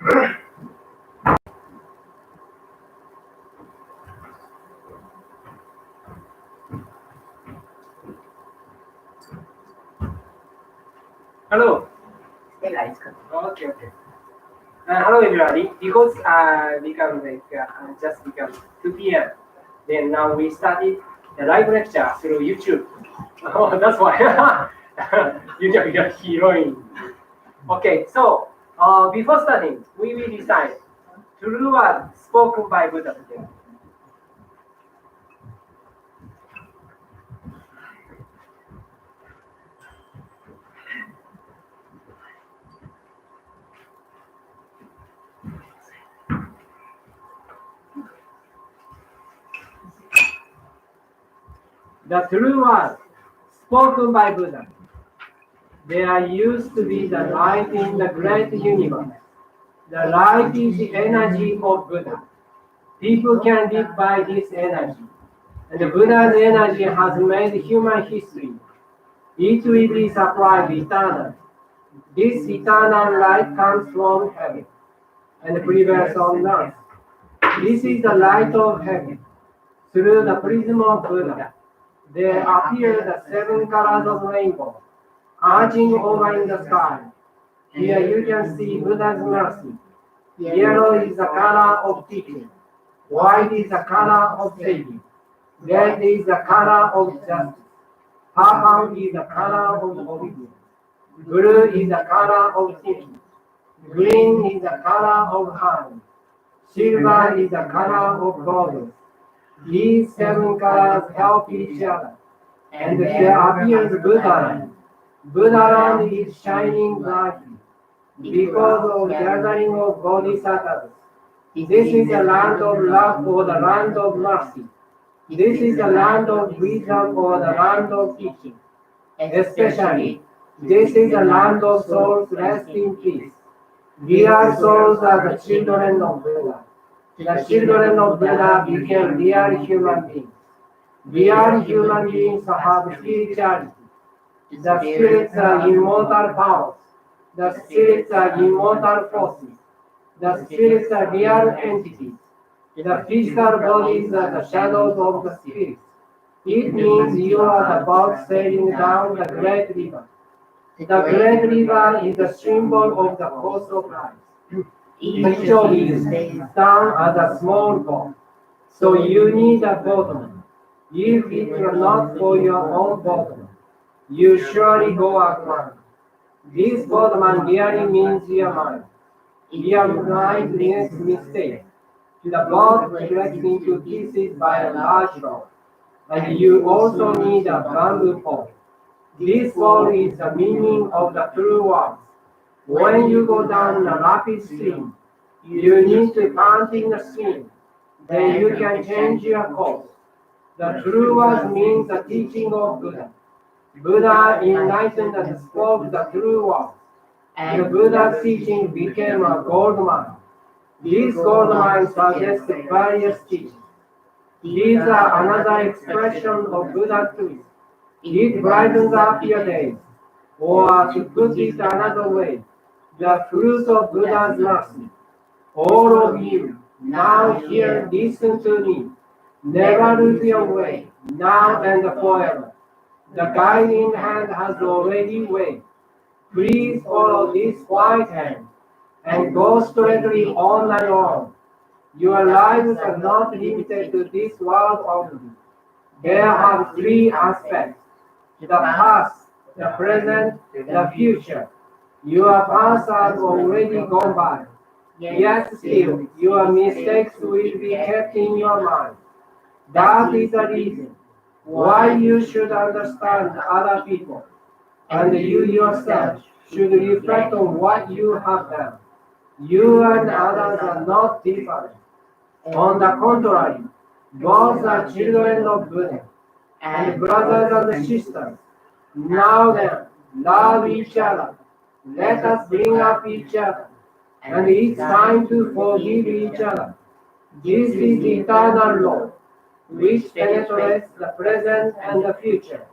Hello. Okay, okay. Hello everybody. Because become like just become 2 p.m. Then now we started the live lecture through YouTube. Oh, that's why you are your heroine. Okay, so before starting, we will decide true word spoken by Buddha today. The true word spoken by Buddha. There used to be the light in the great universe. The light is the energy of Buddha. People can live by this energy. And the Buddha's energy has made human history. It will be supplied eternally. This eternal light comes from heaven and prevails on earth. This is the light of heaven. Through the prism of Buddha, there appear the 7 colors of rainbow, arching over in the sky. Here you can see Buddha's mercy. Yellow is the color of teaching. White is the color of saving. Red is the color of justice. Purple is the color of obedience. Blue is the color of thinking. Green is the color of harmony. Silver is the color of goodness. These 7 colors help each other. And there appears Buddhaland. Buddhaland is shining brightly because of gathering of bodhisattvas. This is the land of love or the land of mercy. This is the land of wisdom or the land of teaching. Especially, this is the land of souls rest in peace. Real souls are the children of Buddha. The children of Buddha became real human beings. Real human beings have spirituality. The spirits are immortal powers. The spirits are immortal forces. The spirits are real entities. The physical bodies are the shadows of the spirits. It means you are the boat sailing down the great river. The great river is the symbol of the course of life. Each of you stays down as a small boat, so you need a boatman. If it were not for your own boatman, you surely go aground. This boatman really means your mind. Your mind makes mistakes. The boat breaks into pieces by a large rock, and you also need a bamboo pole. This pole is the meaning of the true words. When you go down a rapid stream, you need to pant in the stream. Then you can change your course. The true words means the teaching of Buddha. Buddha enlightened and spoke the true words, and Buddha's teaching became a gold mine. These gold mines suggest various teachings. These are another expression of Buddha's truth. It brightens up your days. Or to put it another way, the fruit of Buddha's mercy. All of you, now here listen to me. Never lose your way, now and forever. The guiding hand has already waved. Please follow this white hand and go straightly on and on. Your lives are not limited to this world only. There are 3 aspects: the past, the present, the future. Your past has already gone by. Yet still, your mistakes will be kept in your mind. That is the reason why you should understand other people, and you yourself should reflect on what you have done. You and others are not different. On the contrary, both are children of Buddha, and brothers and sisters. Now then, love each other. Let us bring up each other, and it's time to forgive each other. This is the eternal law, which penetrates the present and the future.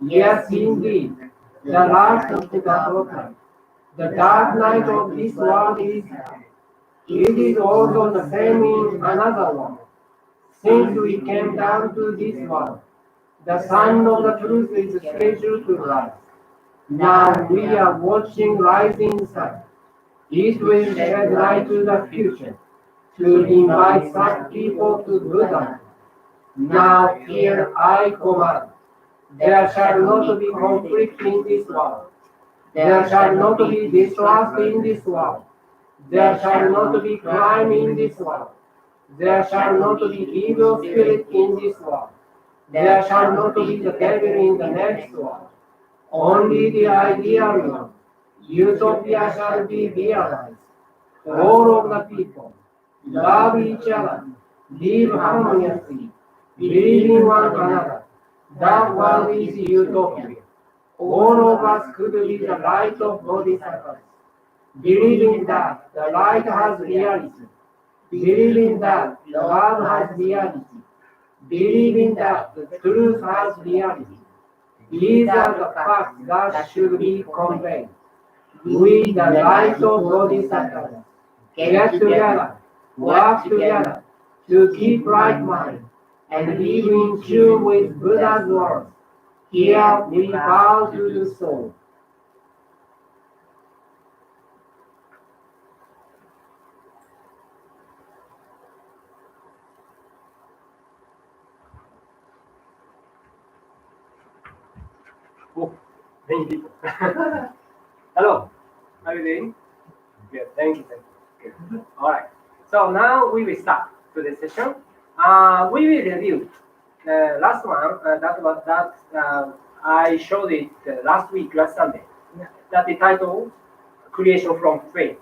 Yes, indeed, the light of the dark night. The dark night of this world is It is also the same in another world. Since we came down to this world, the sun of the truth is scheduled to rise. Now we are watching rising sun. It will shed light to the future to invite such people to Buddha. Now here I command. There shall not be conflict in this world. There shall not be distrust in this world. There shall not be crime in this world. There shall not be evil spirit in this world. There shall not be the devil in the next world. Only the ideal one, utopia, shall be realized. All of the people love each other, live harmoniously, believe in one another. That one is utopia. All of us could be the light of Bodhisattvas. Believing that the light has reality. Believing that love has reality. Believing that the truth has reality. These are the facts that should be conveyed. We, the light of Bodhisattvas, get together, work together to keep right mind and live in tune with Buddha's words. Here we bow to the soul. Oh, many people. Hello, how are you doing? Good, thank you. Good. All right. So now we will start today's session. We will review the last one. I showed it last week, last Sunday. That the title "Creation from Faith."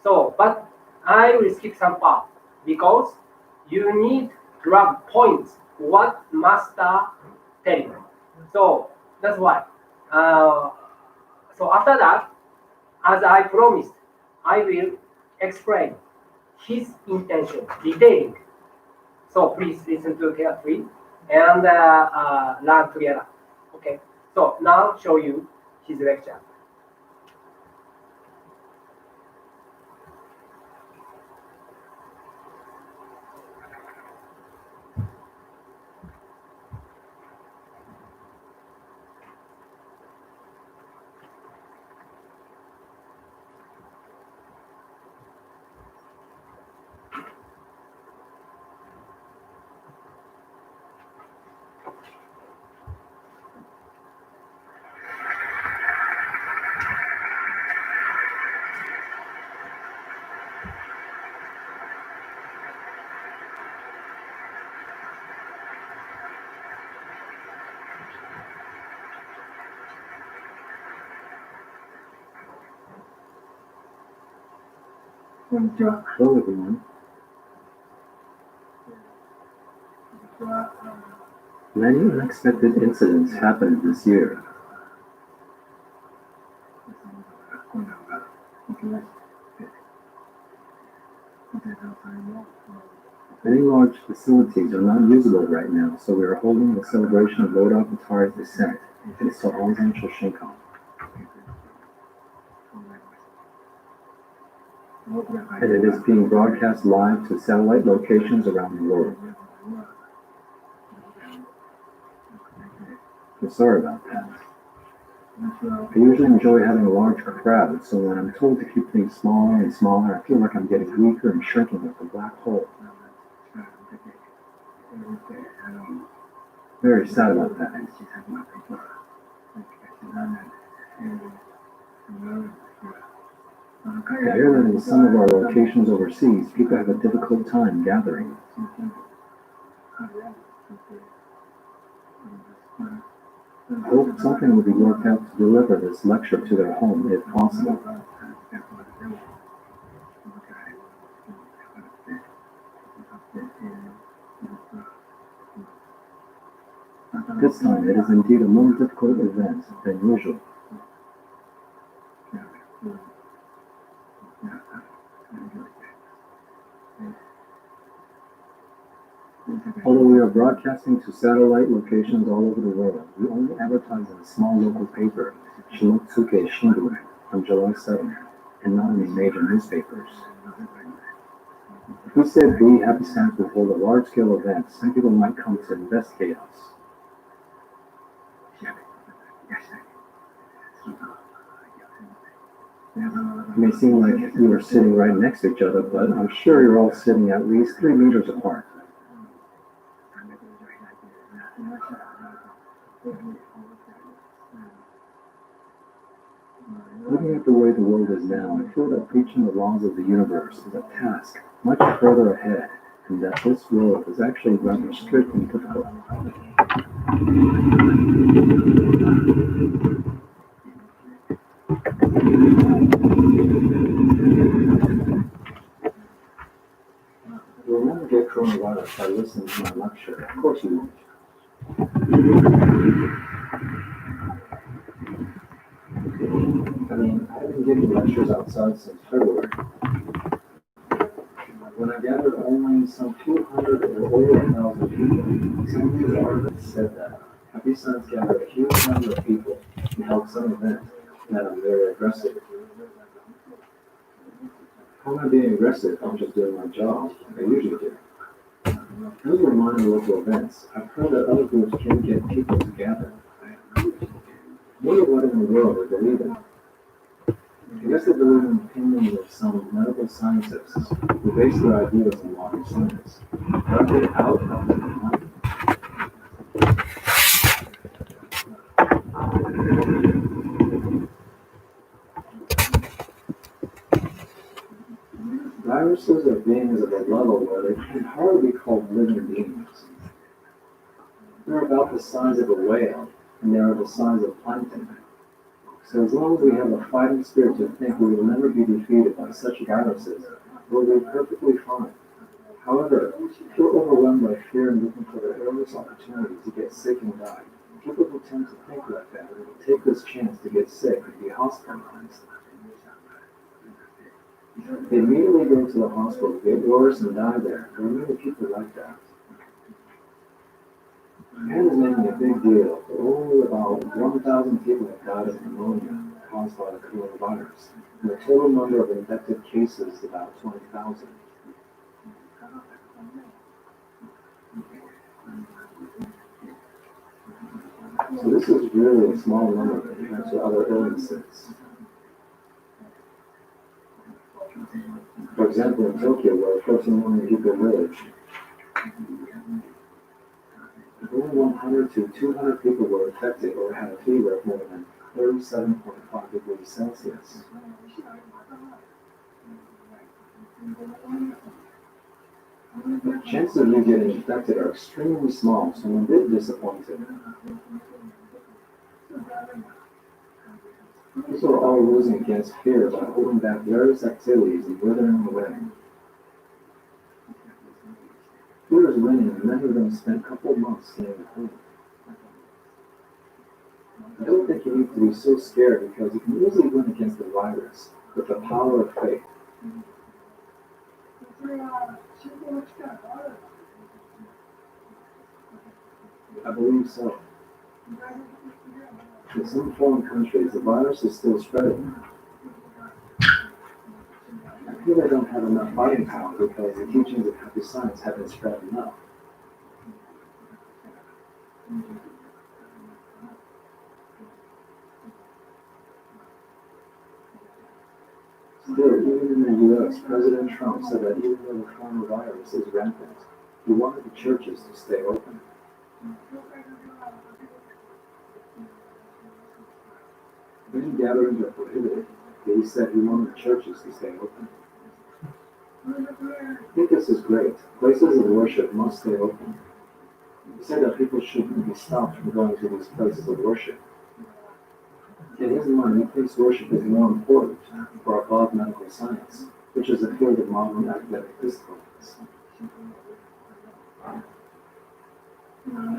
So, but I will skip some part because you need to grab points. What master tell you? So that's why. So after that, as I promised, I will explain his intention, detailing. So please listen to carefully and learn together. Okay. So now show you his lecture. Hello, everyone. Many unexpected incidents happened this year. Many large facilities are not usable right now, so we are holding the celebration of Lord Avatar's descent in Sohonzan Shoshinkan. And it is being broadcast live to satellite locations around the world. I'm sorry about that. I usually enjoy having a large crowd, so when I'm told to keep things smaller and smaller, I feel like I'm getting weaker and shrinking like a black hole. Very sad about that. I hear that in some of our locations overseas, people have a difficult time gathering. I hope something will be worked out to deliver this lecture to their home if possible. This time it is indeed a more difficult event than usual. Although we are broadcasting to satellite locations all over the world, we only advertise in a small local paper, Shimotsuke Shimbun, on July 7th, and not in the major newspapers. He said we, Happy Science, will hold a large-scale event. Some people might come to investigate us. It may seem like we were sitting right next to each other, but I'm sure you're all sitting at least 3 meters apart. Looking at the way the world is now, I feel that preaching the laws of the universe is a task much further ahead, and that this world is actually rather strict and difficult. You'll never get coronavirus by listening to my lecture. Of course you won't. I mean, I've been giving lectures outside since February. When I gathered only some 200 or over 1,000 people, some of the artists said that Happy Science gathered a huge number of people and held some event, and that I'm very aggressive. How am I being aggressive? I'm just doing my job, like I usually do. Those were minor local events. I've heard that other groups can get people to gather. Wonder what in the world they believe in. I guess they believe in the opinions of some medical scientists who base their ideas on modern science. Are they out of their mind? Viruses are beings of a level where they can hardly be called living beings. They're about the size of a whale, and they're the size of plankton. So as long as we have a fighting spirit to think we will never be defeated by such viruses, we'll be perfectly fine. However, if you're overwhelmed by fear and looking for the earliest opportunity to get sick and die, people who tend to think like that will take this chance to get sick and be hospitalized. They immediately go to the hospital, get worse, and die there. There are many people like that. Japan is making a big deal, but only about 1,000 people have died of pneumonia caused by the coronavirus, and the total number of infected cases is about 20,000. So this is really a small number compared to other illnesses. For example, in Tokyo, where 14 million people live, only 100 to 200 people were affected or had a fever of more than 37.5 degrees Celsius. The chances of you getting infected are extremely small, so I'm a bit disappointed. People are all losing against fear by holding back various activities and withering away. Fear is winning, and many of them spent a couple of months staying at home. I don't think you need to be so scared because you can easily win against the virus with the power of faith. I believe so. In some foreign countries, the virus is still spreading. I feel they don't have enough fighting power because the teachings of Happy Science haven't spread enough. Still, even in the U.S., President Trump said that even though the coronavirus is rampant, he wanted the churches to stay open. Many gatherings are prohibited, but he said he wanted the churches to stay open. I think this is great. Places of worship must stay open. He said that people shouldn't be stopped from going to these places of worship. In his mind, he thinks worship is more important for above medical science, which is a field of modern academic disciplines.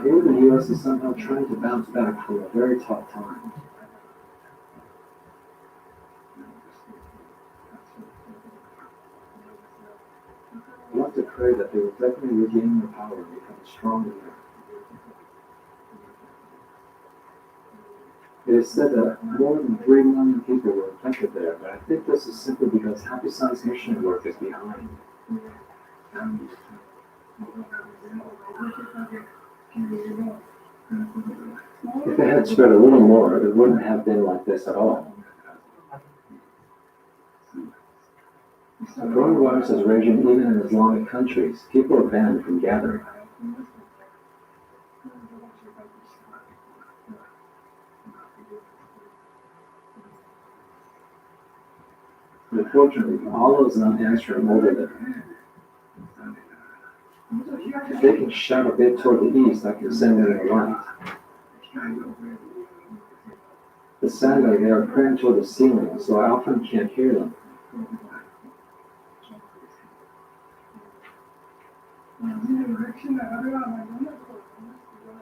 Here the U.S. is somehow trying to bounce back from a very tough time. I want to pray that they will definitely regain their power and become stronger. It is said that more than 3 million people were infected there, but I think this is simply because Happy Science mission work is behind. If it had spread a little more, it wouldn't have been like this at all. The coronavirus is raging even in Islamic countries. People are banned from gathering. Unfortunately, Allah is not answering over there. If they can shout a bit toward the east, I can send them a light. But sadly, they are praying toward the ceiling, so I often can't hear them.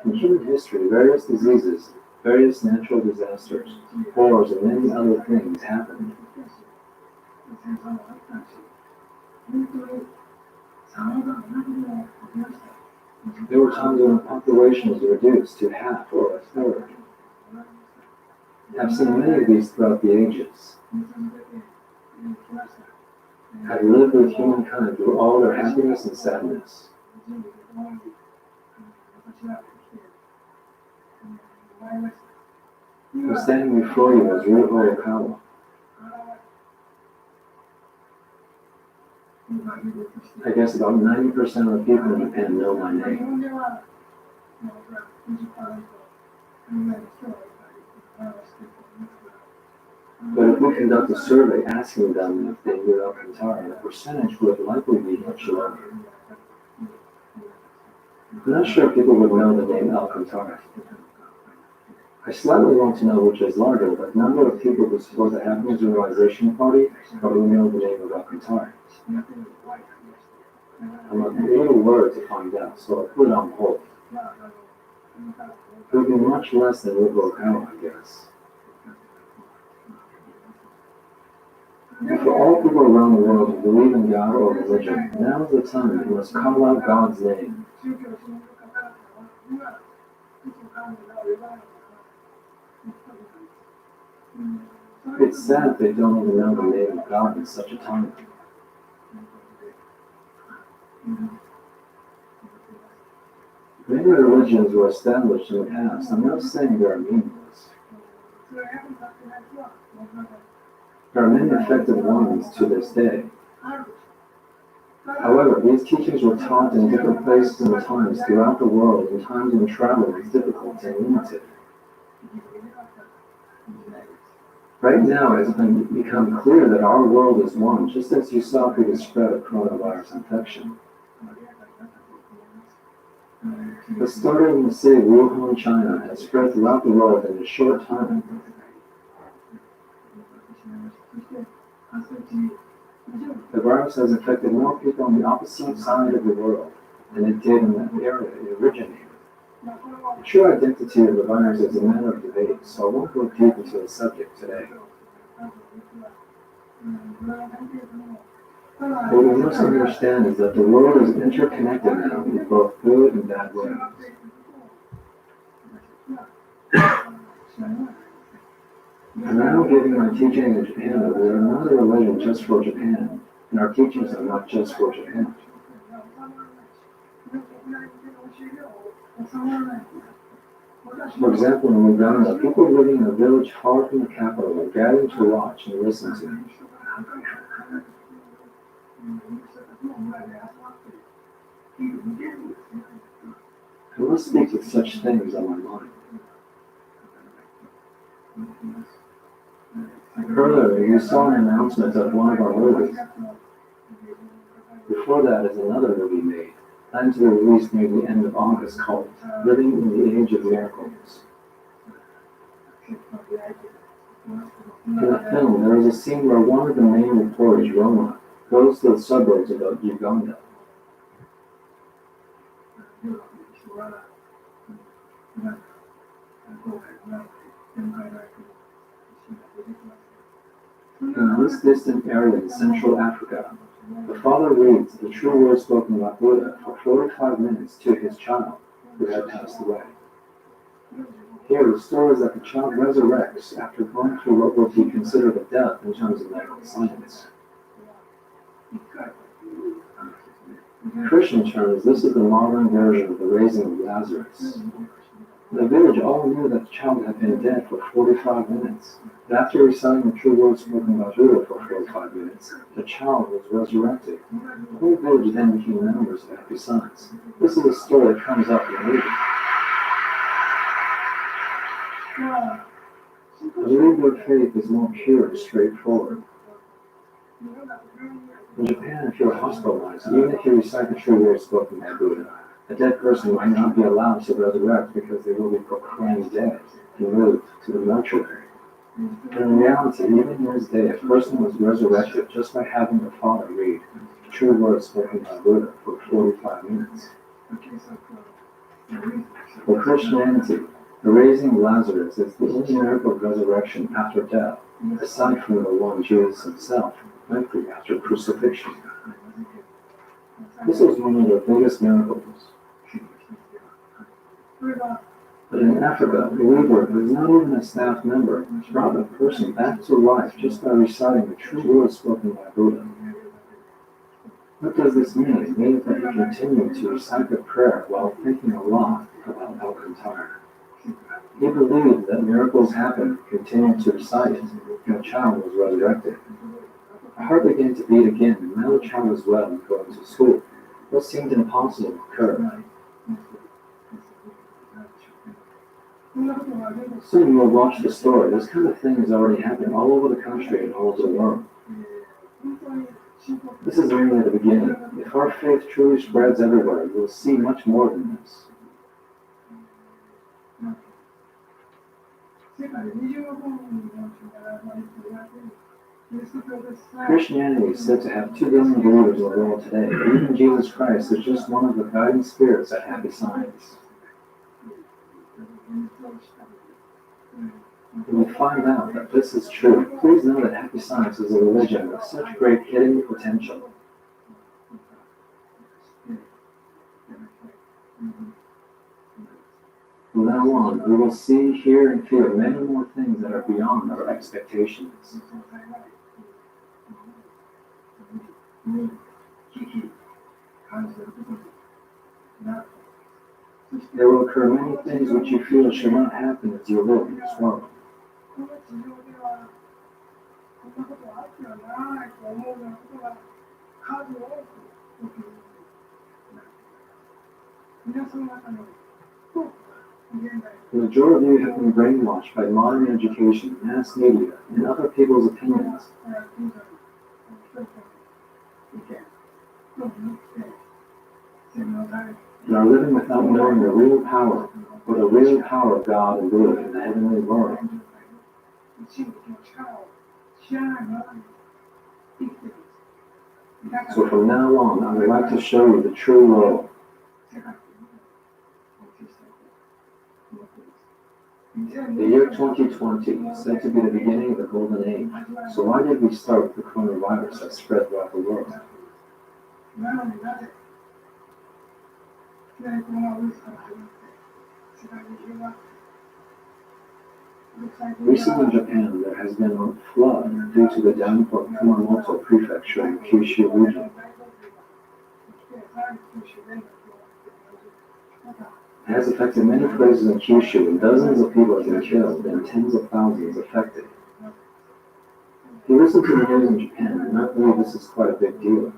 In human history, various diseases, various natural disasters, wars, and many other things happened. There were times when the population was reduced to half or a third. I've seen many of these throughout the ages. I've lived with humankind through all their happiness and sadness. I'm standing before you as Ryuho Okawa. I guess about 90% of the people in Japan know my name. But if we conduct a survey asking them if they knew Alcantara, the percentage would likely be much lower. I'm not sure if people would know the name Alcantara. I slightly want to know which is larger, the number of people who support the Happiness Realization Party or who know the name of Alcantara. I'm a little worried to find out, so I put it on hold. It would be much less than Ryuho Okawa, I guess. And for all people around the world who believe in God or religion, now is the time you must call out God's name. It's sad they don't even know the name of God in such a time. Many religions were established in the past. I'm not saying they are meaningless. There are many effective ones to this day. However, these teachings were taught in different places and times throughout the world, in times when travel is difficult and limited. Right now, it has become clear that our world is one, just as you saw through the spread of coronavirus infection. But starting in the city of Wuhan, China, has spread throughout the world in a short time. The virus has affected more people on the opposite side of the world than it did in that area it originated. The true identity of the virus is a matter of debate, so I won't go deep into the subject today. What we must understand is that the world is interconnected now with both good and bad ways. I'm now giving my teaching in Japan that we are not a religion just for Japan, and our teachings are not just for Japan. For example, in Uganda, people living in a village far from the capital are gathering to watch and listen to me. I must speak with such things on my mind. Earlier, you saw an announcement of one of our movies. Before that is another movie made, planned to be released near the end of August, called Living in the Age of Miracles. In the film, there is a scene where one of the main reporters, Roma, goes to the suburbs of Uganda. In this distant area in Central Africa, the father reads the true words spoken by Buddha for 45 minutes to his child who had passed away. Here, the story is that the child resurrects after going through what would be considered a death in terms of medical science. Christian terms, this is the modern version of the raising of Lazarus. The village all knew that the child had been dead for 45 minutes. But after reciting the true words spoken by Buddha for 45 minutes, the child was resurrected. The whole village then became members of Happy Science. This is a story that comes up in the movie. I believe their faith is more pure and straightforward. In Japan, if you're hospitalized, even if you recite the true words spoken by Buddha, a dead person might not be allowed to resurrect because they will be proclaimed dead and moved to the mortuary. But in reality, even in this day, a person was resurrected just by having the Father read the true words spoken by Buddha for 45 minutes. For Christianity, the raising of Lazarus is the only miracle of resurrection after death, aside from the one Jesus himself went through after crucifixion. This was one of the biggest miracles. But in Africa, a believer who is not even a staff member brought a person back to life just by reciting the true words spoken by Buddha. What does this mean? It means that he continued to recite the prayer while thinking a lot about Alcantara. He believed that miracles happened, continued to recite it, and the child was resurrected. My heart began to beat again, and now the child was well and going to school. What seemed impossible occurred. Soon you will watch the story. This kind of thing is already happening all over the country and all over the world. This is only the beginning. If our faith truly spreads everywhere, we will see much more than this. Christianity is said to have 2 billion believers in the world today. Even Jesus Christ is just one of the guiding spirits at Happy Science. When we find out that this is true, please know that Happy Science is a religion with such great hidden potential. From now on, we will see, hear, and feel many more things that are beyond our expectations. There will occur many things which you feel should not happen as you live in this world. The majority of you have been brainwashed by modern education, mass media, and other people's opinions. You are living without knowing the real power, or the real power of God and Buddha in the heavenly world. So from now on, I would like to show you the true world. The year 2020 is said to be the beginning of the golden age. So why did we start with the coronavirus that spread throughout the world? Recently in Japan, there has been a flood due to the downpour of Kumamoto Prefecture in Kyushu region. It has affected many places in Kyushu, and dozens of people have been killed and tens of thousands affected. If you listen to the news in Japan, you might believe this is quite a big deal.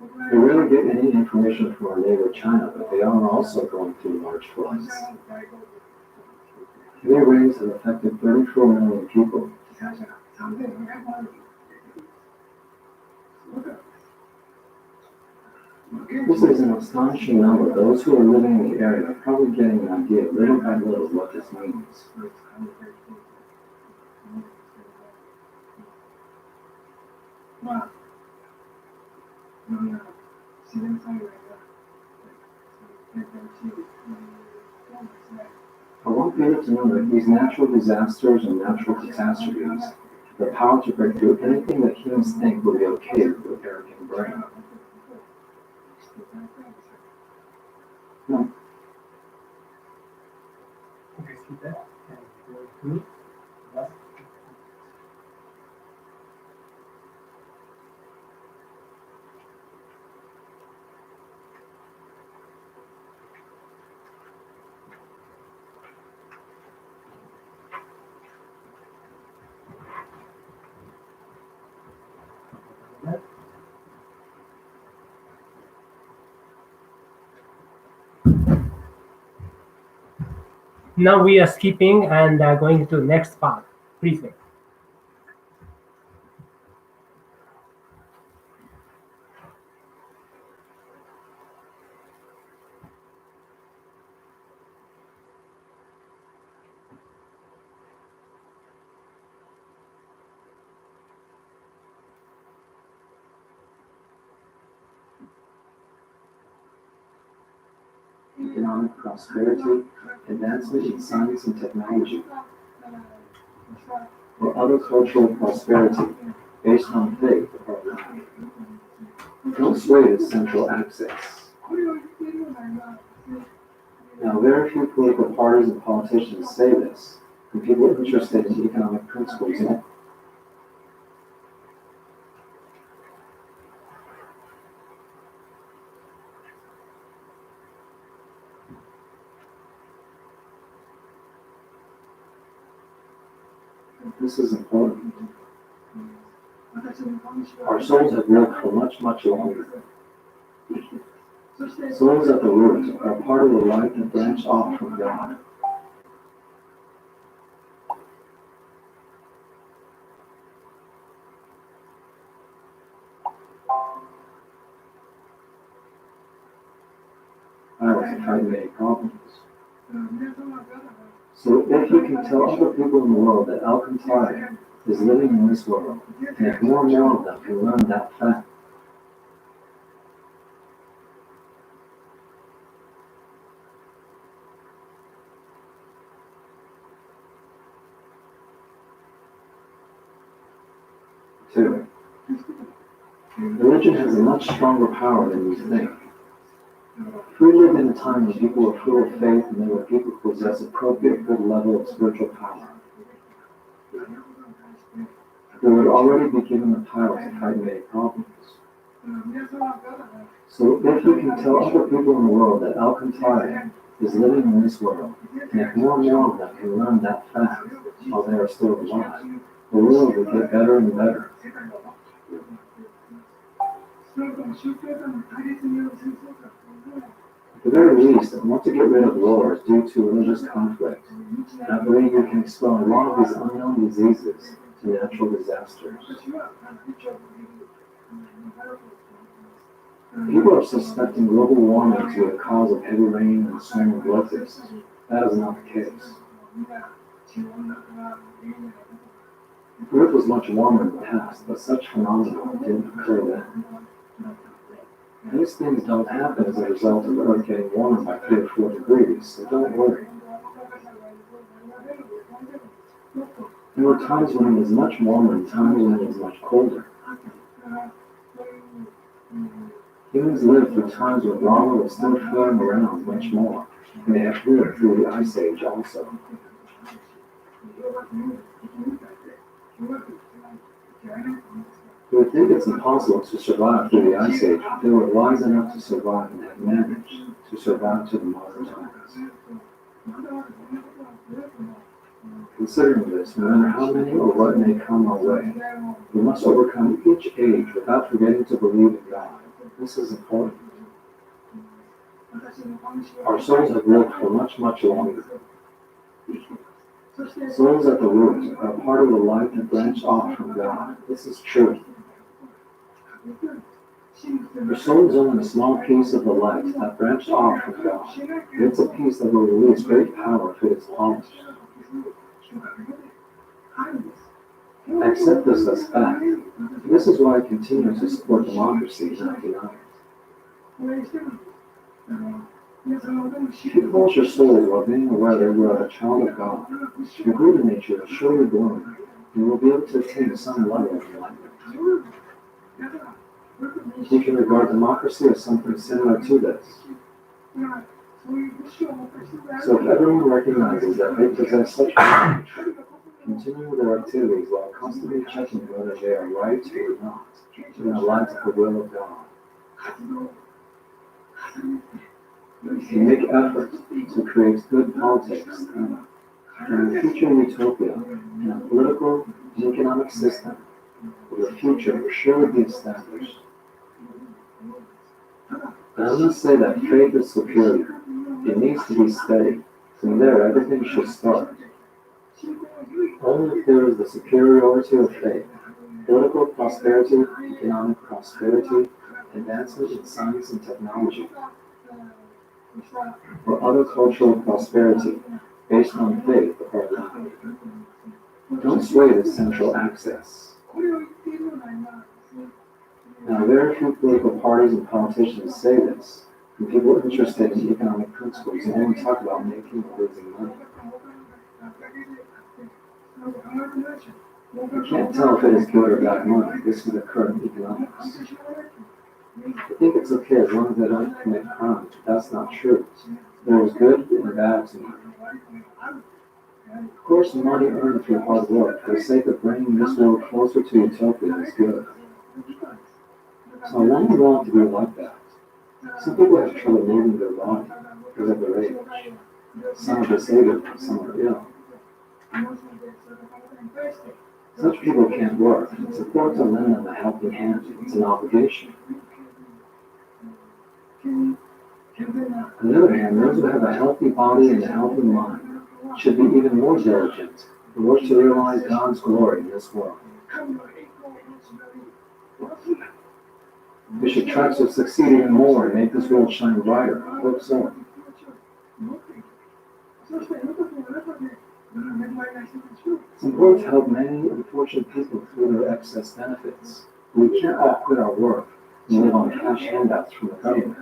We rarely get any information from our neighbor China, but they are also going through large floods. Heavy rains have affected 34 million people. This is an astonishing number. Those who are living in the area are probably getting an idea little by little what this means. I want people to know that these natural disasters and natural catastrophes have the power to break through anything that humans think will be okay with their arrogant brain. No. Now we are skipping and going to next part. Please wait. Economic prosperity, advancement in science and technology, or other cultural prosperity based on faith or not. No sway is central access. Now, very few political parties and politicians say this, and people are interested in economic principles. This is important. Our souls have lived for much, much longer. Souls at the root are part of the light that branch off from God. I was afraid of any problems. So if you can tell other people in the world that Alcantara is living in this world, and if more and more of them can learn that fact, too. Religion has a much stronger power than you think. If we lived in a time when people were full of faith and they were people who possess appropriate good level of spiritual power, they would already be given the power to fight many problems. So if you can tell other people in the world that Alcantara is living in this world, and if more and more of them can learn that fact while they are still alive, the world will get better and better. At the very least, I want to get rid of wars due to religious conflict. And I believe we can expel a lot of these unknown diseases to natural disasters. People are suspecting global warming to be a cause of heavy rain and swollen locusts. That is not the case. The Earth was much warmer in the past, but such phenomena didn't occur then. These things don't happen as a result of the Earth getting warmer by 3 or 4 degrees, so don't worry. There were times when it was much warmer and times when it was much colder. Humans lived through times when lava was still flowing around much more, and they have lived through the Ice Age also. You would think it's impossible to survive through the Ice Age, but they were wise enough to survive and have managed to survive to the modern times. Considering this, no matter how many or what may come our way, we must overcome each age without forgetting to believe in God. This is important. Our souls have lived for much, much longer. Souls at the root are part of the light that branch off from God. This is truth. Your soul is only a small piece of the light that branched off from God. It's a piece that will release great power if it is polished. Accept this as fact. This is why I continue to support democracy, not deny it. If you pulse your soul while being aware that you are a child of God, your Buddha nature will surely bloom. You will be able to attain some level of enlightenment. You can regard democracy as something similar to this. So if everyone recognizes that they possess such knowledge, continue their activities while constantly checking whether they are right or not, in the light of the will of God. You make efforts to create good politics and a future utopia in a political and economic system of the future will surely be established. And I must say that faith is superior. It needs to be steady. From there, everything should start. Only if there is the superiority of faith, political prosperity, economic prosperity, advancement in science and technology, or other cultural prosperity based on faith are allowed. Don't sway this central access. Now, very few political parties and politicians say this, and people interested in economic principles only talk about making or losing money. You can't tell if it is good or bad money. This is the current economics. I think it's okay as long as they don't commit crimes, but that's not true. There is good and bad to money. Of course, money earned through hard work for the sake of bringing this world closer to utopia is good. So I want you all to be like that. Some people have trouble moving their body because of their age. Some are disabled, some are ill. Such people can't work. It's important to lend them a helping hand. It's an obligation. On the other hand, those who have a healthy body and a healthy mind should be even more diligent and work to realize God's glory in this world. We should try to succeed even more and make this world shine brighter. I hope so. It's important to help many unfortunate people through their excess benefits. We can't all quit our work and live on cash handouts from the government.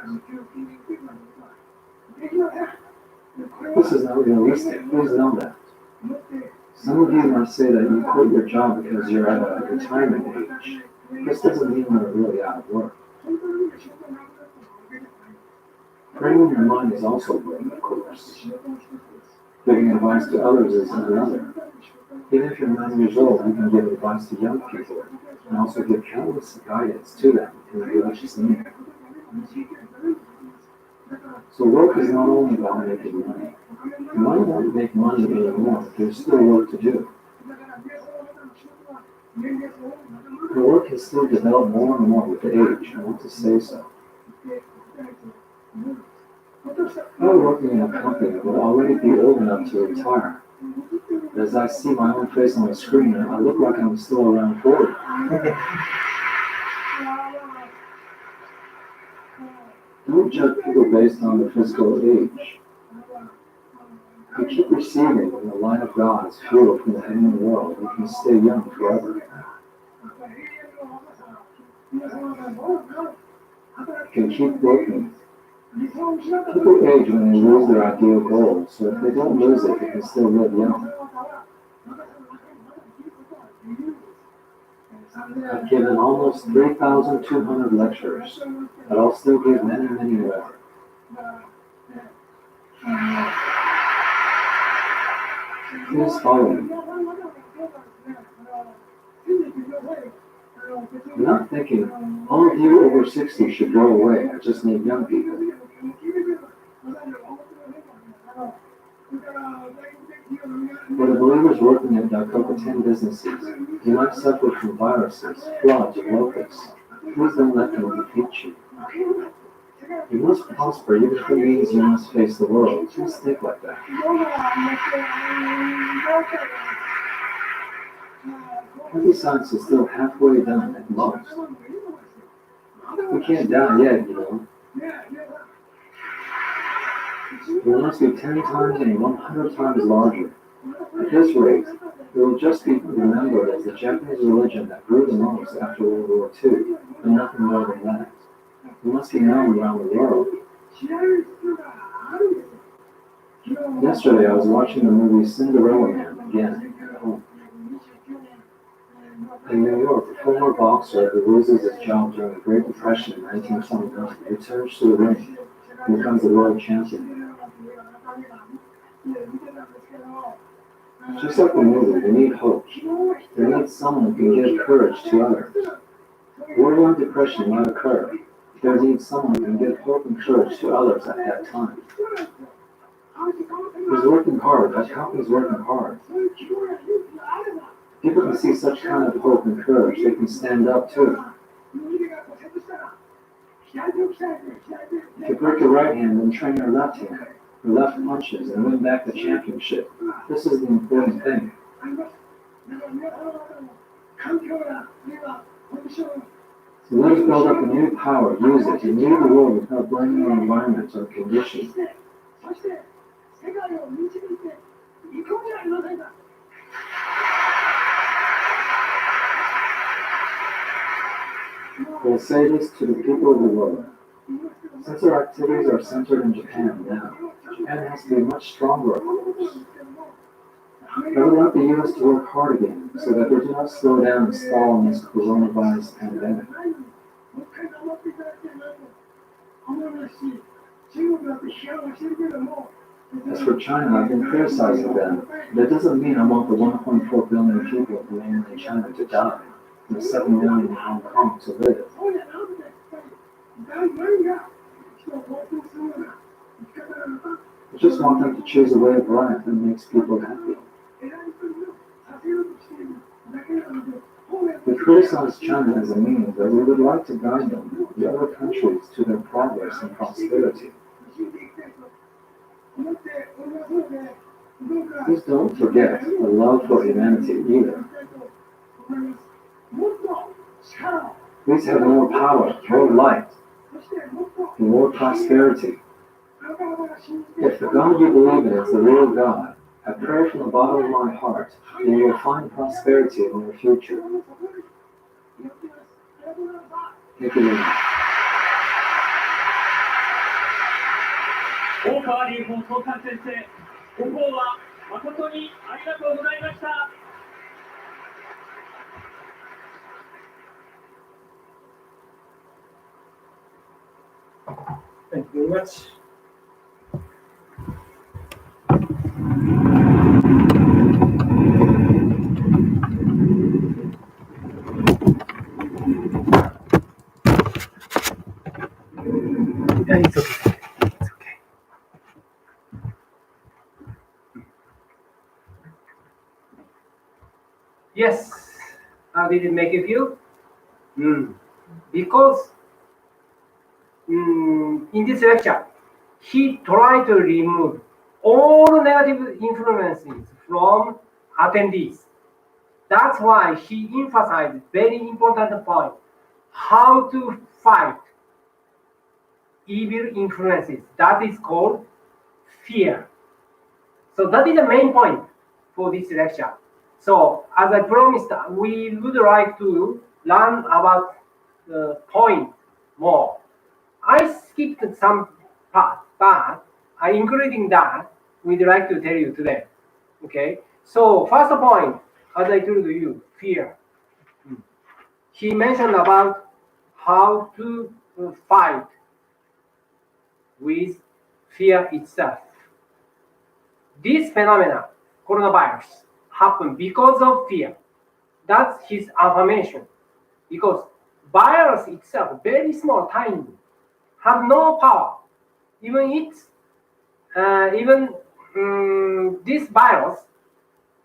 This is not realistic. Please know that. Some of you might say that you quit your job because you're at a retirement age. This doesn't mean you're really out of work. Praying in your mind is also good, of course. Giving advice to others is another. Even if you're 9 years old, you can give advice to young people and also give countless guidance to them in the religious need. So work is not only about making money. You might not make money anymore, but there's still work to do. The work can still develop more and more with age, I want to say so. I'm working in a company that will already be old enough to retire. As I see my own face on the screen, I look like I'm still around 40. Don't judge people based on their physical age. You keep receiving when the light of God is fuel from the heavenly world, you can stay young forever. You can keep working. People age when they lose their ideal goals, so if they don't lose it, they can still live young. I've given almost 3,200 lectures, but I'll still give many, many more. Please follow me. I'm not thinking, all of you over 60 should go away, I just need young people. For the believers working in Dakota 10 businesses, you might suffer from viruses, floods, and locusts. Please don't let them defeat you. You must prosper, even if it means you must face the world. Just think like that. Heavy science is still halfway done at most. We can't die yet, you know. We must be 10 times and 100 times larger. At this rate, we will just be remembered as the Japanese religion that grew the most after World War II, and nothing more than that. We must be known around the world. Yesterday, I was watching the movie Cinderella Man again at home. In New York, a former boxer who loses his job during the Great Depression in 1929 returns to the ring and becomes the world champion. Just like the movie, they need hope. They need someone who can give courage to others. War and depression might occur. They need someone who can give hope and courage to others at that time. He's working hard. That company's working hard. People can see such kind of hope and courage, they can stand up too. If you break your right hand, then train your left hand. Your left punches and win back the championship. This is the important thing. So let us build up a new power, use it, and lead the world without blaming the environment or conditions. We'll say this to the people of the world. Since our activities are centered in Japan now, Japan has to be much stronger, of course. But we want the U.S. to work hard again, so that they do not slow down and stall in this coronavirus pandemic. As for China, I've been criticizing them. That doesn't mean I want the 1.4 billion people of mainland China to die, and the 7 million in Hong Kong to live. I just want them to choose a way of life that makes people happy. We criticize China as a means, but we would like to guide them, the other countries, to their progress and prosperity. Please don't forget the love for humanity either. Please have more power, more light, and more prosperity. If the God you believe in is the real God, I pray from the bottom of my heart that you will find prosperity in your future. Thank you very much. 大川隆法総監先生、ご講話誠にありがとうございました。Thank you very much. Yeah, it's okay. It's okay. Yes. How did it make you feel? Because in this lecture, he tried to remove all negative influences from attendees. That's why he emphasized very important point, how to fight evil influences. That is called fear. So that is the main point for this lecture. So as I promised, we would like to learn about the point more. I skipped some part, but including that, we'd like to tell you today. Okay. So first point, as I told you, fear. He mentioned about how to fight with fear itself. This phenomena, coronavirus, happened because of fear. That's his affirmation. Because virus itself, very small, tiny, have no power. This virus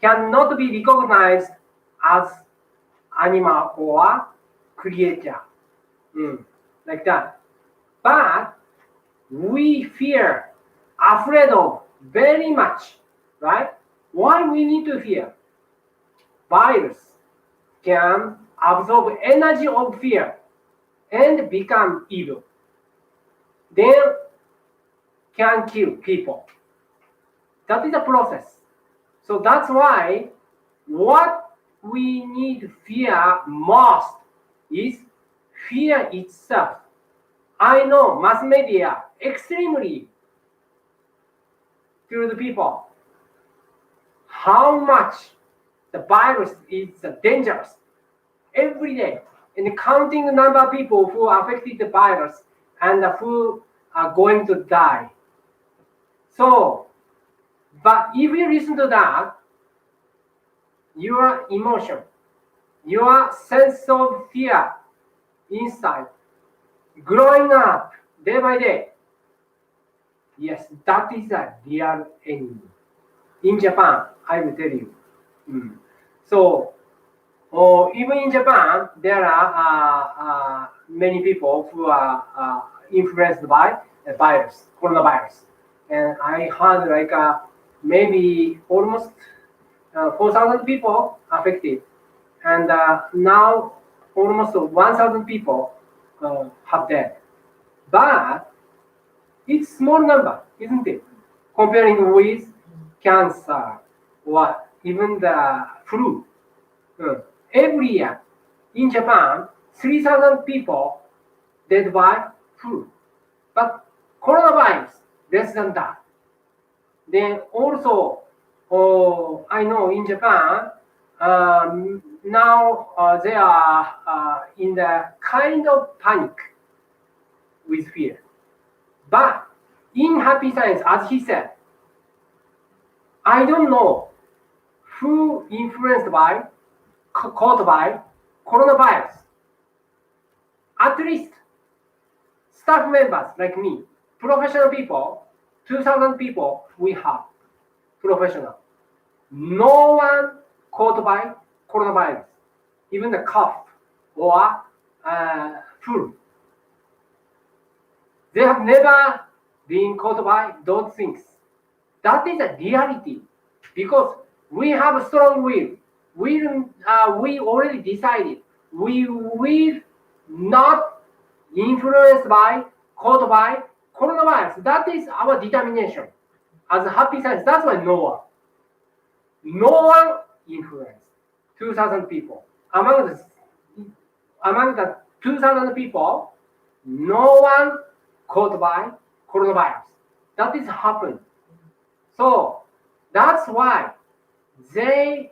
cannot be recognized as animal or creature, like that. But we fear, afraid of very much, right? Why we need to fear? Virus can absorb energy of fear and become evil. Then can kill people. That is the process. So that's why what we need to fear most is fear itself. I know mass media extremely to the people how much the virus is dangerous every day, and counting the number of people who are affected the virus and who are going to die. So, but if you listen to that, your emotion, your sense of fear inside, growing up day by day, yes, that is a real enemy. In Japan, I will tell you. So or even in Japan, there are many people who are influenced by the virus, coronavirus. And I heard like maybe almost 4,000 people affected. And now almost 1,000 people have died. But it's small number, isn't it? Comparing with cancer or even the flu. Every year in Japan, 3,000 people dead by flu. But coronavirus, less than that. Then also, I know in Japan, now they are in the kind of panic with fear. But in Happy Science, as he said, I don't know who influenced by, caught by coronavirus. At least staff members like me, professional people, 2,000 people we have, professional. No one caught by coronavirus, even the cough or flu. They have never been caught by those things. That is a reality because we have a strong will. We already decided we will not influenced by, caught by coronavirus. That is our determination. As a Happy Science, that's why no one influenced 2,000 people. Among the 2,000 people, no one caught by coronavirus. That is happened. So that's why they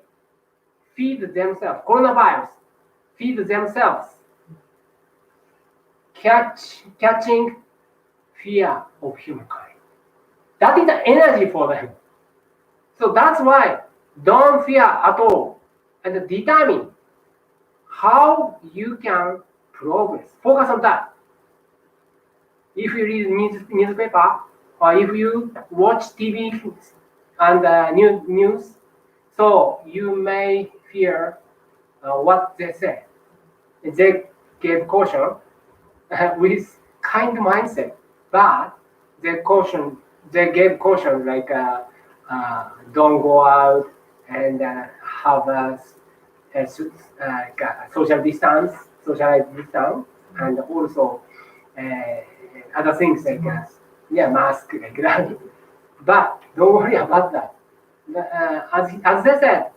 feed themselves, coronavirus, feed themselves, catching fear of humankind. That is the energy for them. So that's why don't fear at all and determine how you can progress. Focus on that. If you read newspaper or if you watch TV and news, so you may fear what they say. They gave caution with kind mindset, but they gave caution like don't go out and have a social distance, and also other things like mask like that. But don't worry about that. As they said,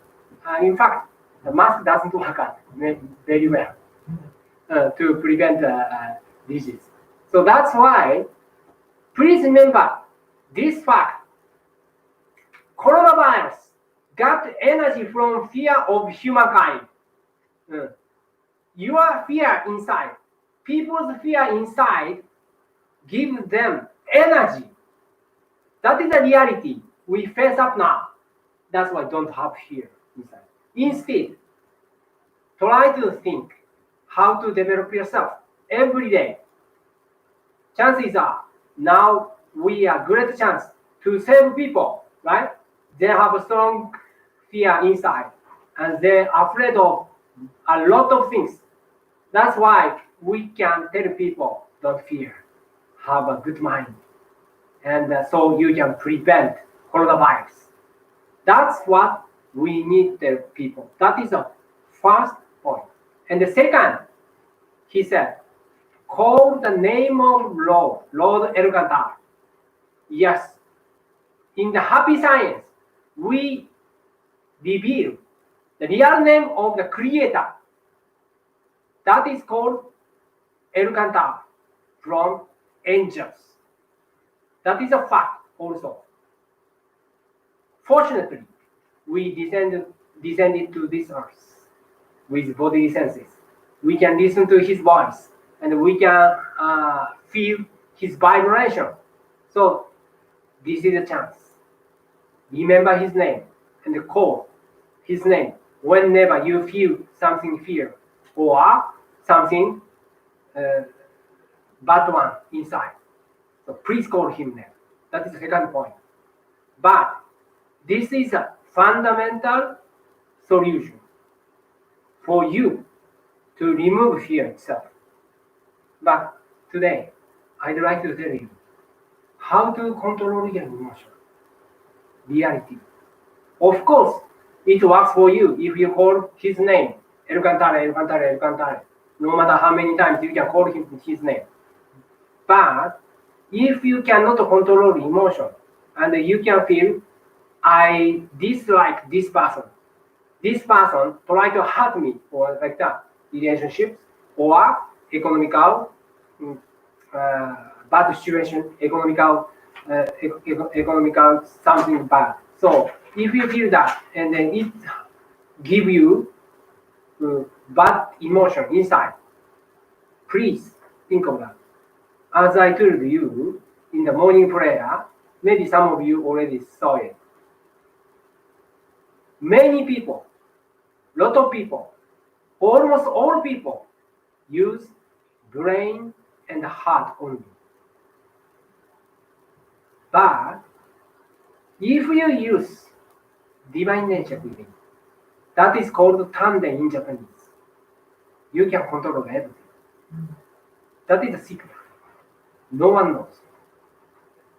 in fact, the mask doesn't work out very well to prevent disease. So that's why, please remember this fact. Coronavirus got energy from fear of humankind. Your fear inside, people's fear inside, give them energy. That is the reality we face up now. That's why don't have fear inside. Instead, try to think how to develop yourself every day. Chances are now we are great chance to save people, right? They have a strong fear inside and they're afraid of a lot of things. That's why we can tell people don't fear, have a good mind, and so you can prevent coronavirus. That's what we need the people. That is the first point. And the second, he said, call the name of Lord Elgantar. Yes, in the Happy Science, we reveal the real name of the Creator. That is called Elgantar from angels. That is a fact also. Fortunately, we descended to this earth with bodily senses. We can listen to his voice and we can feel his vibration. So this is a chance. Remember his name and call his name whenever you feel something fear or something bad one inside. So please call him name. That is the second point. But this is a fundamental solution. for you to remove fear itself. But today, I'd like to tell you how to control your emotion. Reality. Of course, it works for you if you call his name. El Cantare, El Cantare, El Cantare. No matter how many times you can call him his name. But if you cannot control emotion and you can feel, I dislike this person try to hurt me, or like that, relationships or economical bad situation, economical something bad. So if you feel that and then it give you bad emotion inside, please think of that. As I told you in the morning prayer, maybe some of you already saw it. Many people, lot of people, almost all people use brain and heart only. But if you use divine nature within, that is called tanden in Japanese. You can control everything. That is a secret. No one knows.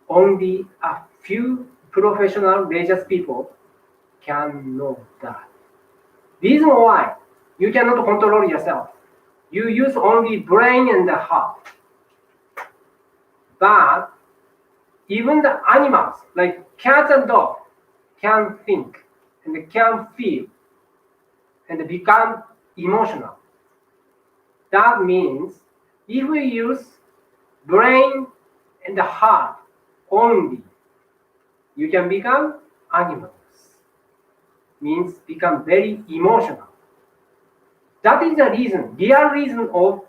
Only a few professional religious people can know that. Reason why you cannot control yourself. You use only brain and the heart. But even the animals, like cats and dogs, can think and can feel and become emotional. That means if we use brain and the heart only, you can become animals. Means become very emotional. That is the reason, real reason of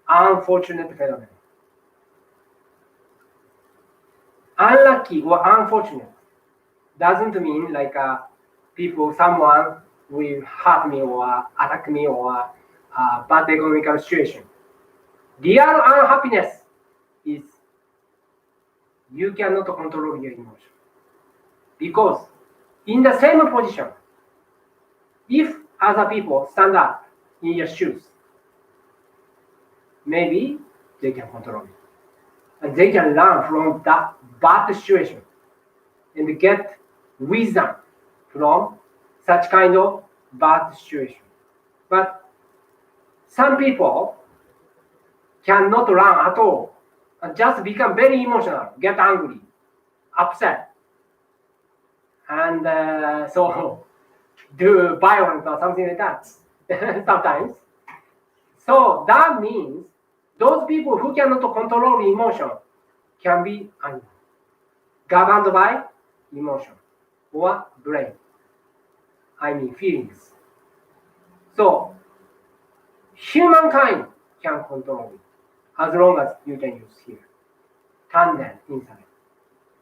unfortunate phenomenon. Unlucky or unfortunate doesn't mean like people, someone will hurt me or attack me or bad economical situation. Real unhappiness is you cannot control your emotion. Because in the same position, if other people stand up in your shoes, maybe they can control it. And they can learn from that bad situation and get wisdom from such kind of bad situation. But some people cannot learn at all and just become very emotional, get angry, upset, and so do violence or something like that sometimes. So that means those people who cannot control emotion can be governed by emotion or brain. I mean feelings. So humankind can control it as long as you can use here. Tanden inside.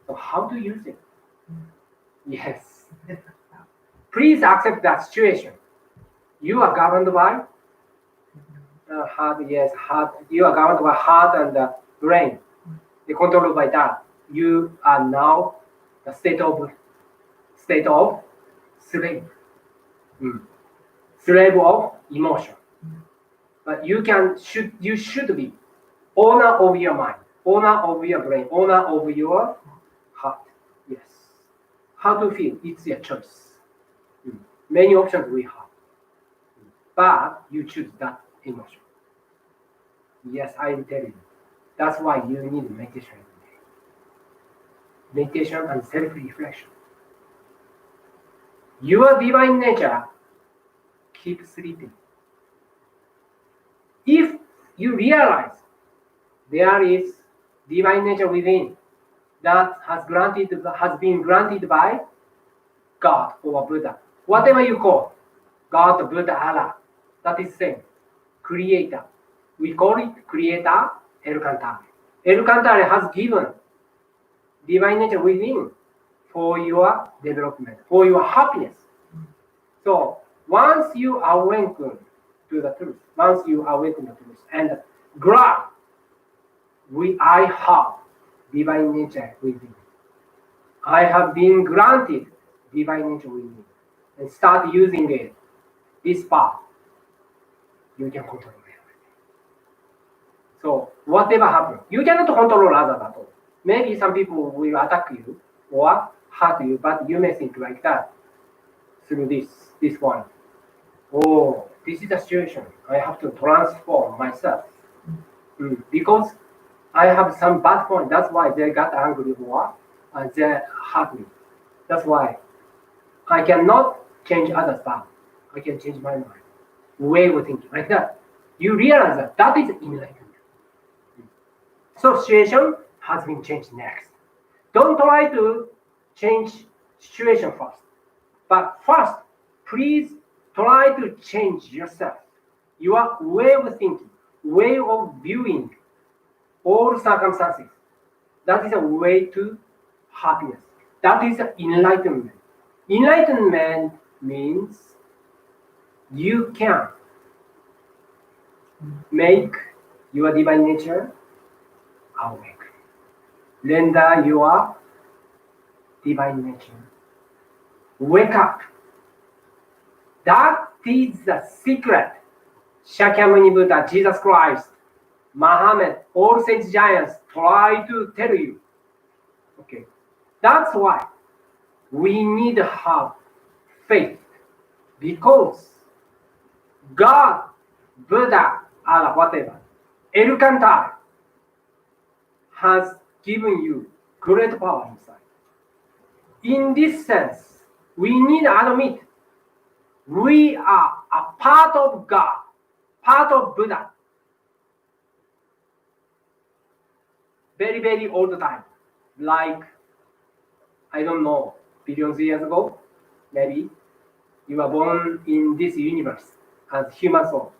So how to use it? Yes. Please accept that situation. You are governed by heart, yes, heart. You are governed by heart and brain. They controlled by that. You are now the state of slave. Slave of emotion. But you should be owner of your mind, owner of your brain, owner of your heart. Yes. How to feel? It's your choice. Many options we have. But you choose that emotion. Yes, I will tell you. That's why you need meditation every day. Meditation and self-reflection. Your divine nature keeps sleeping. If you realize there is divine nature within that has been granted by God or Buddha, whatever you call God, Buddha, Allah, that is same. Creator. We call it Creator El Cantare. El Cantare has given divine nature within for your development, for your happiness. So once you awaken to the truth, and grab, I have divine nature within. I have been granted divine nature within, and start using it, this path, you can control everything. So whatever happens, you cannot control others at all. Maybe some people will attack you or hurt you, but you may think like that through this point. Oh, this is the situation. I have to transform myself. Because I have some bad point. That's why they got angry or they hurt me. That's why I cannot change others' bad. I can change my mind. Way of thinking like that. You realize that is enlightenment. So situation has been changed next. Don't try to change situation first. But first, please try to change yourself. Your way of thinking, way of viewing all circumstances. That is a way to happiness. That is enlightenment. Enlightenment means you can make your divine nature awake. Render your divine nature. Wake up. That is the secret. Shakyamuni Buddha, Jesus Christ, Muhammad, all sage giants try to tell you. Okay. That's why we need to have faith. Because God, Buddha, Allah, whatever, Elkantai has given you great power inside. In this sense, we need to admit we are a part of God, part of Buddha. Very, very old time. Like, I don't know, billions of years ago, maybe you were born in this universe as human soul.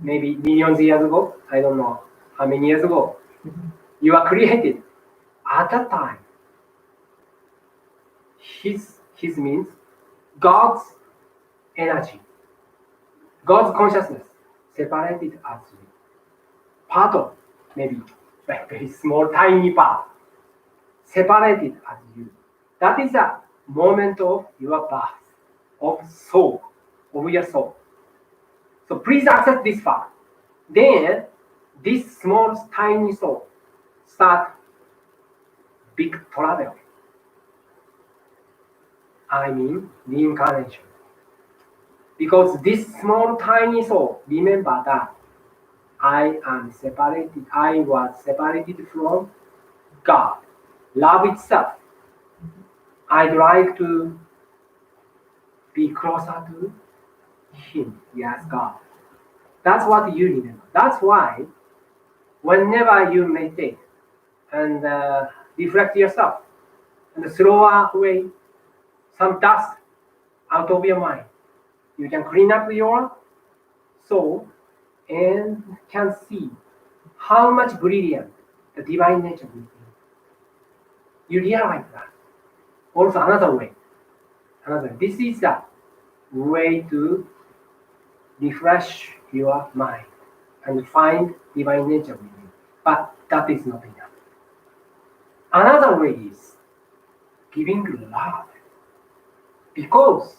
Maybe millions of years ago, I don't know how many years ago. You were created. At that time, his means God's energy, God's consciousness separated as you. Part of, maybe like very small, tiny part, separated as you. That is a moment of your birth, of soul, of your soul. So please accept this fact. Then this small, tiny soul start big travel. I mean reincarnation. Because this small, tiny soul, remember that I am separated. I was separated from God, love itself. I'd like to be closer to Him, yes, God. That's what you remember. That's why whenever you meditate and reflect yourself and throw away some dust out of your mind, you can clean up your soul and can see how much brilliant the divine nature will be. You realize that. Also another way. This is a way to refresh your mind and find divine nature within you. But that is not enough. Another way is giving love. Because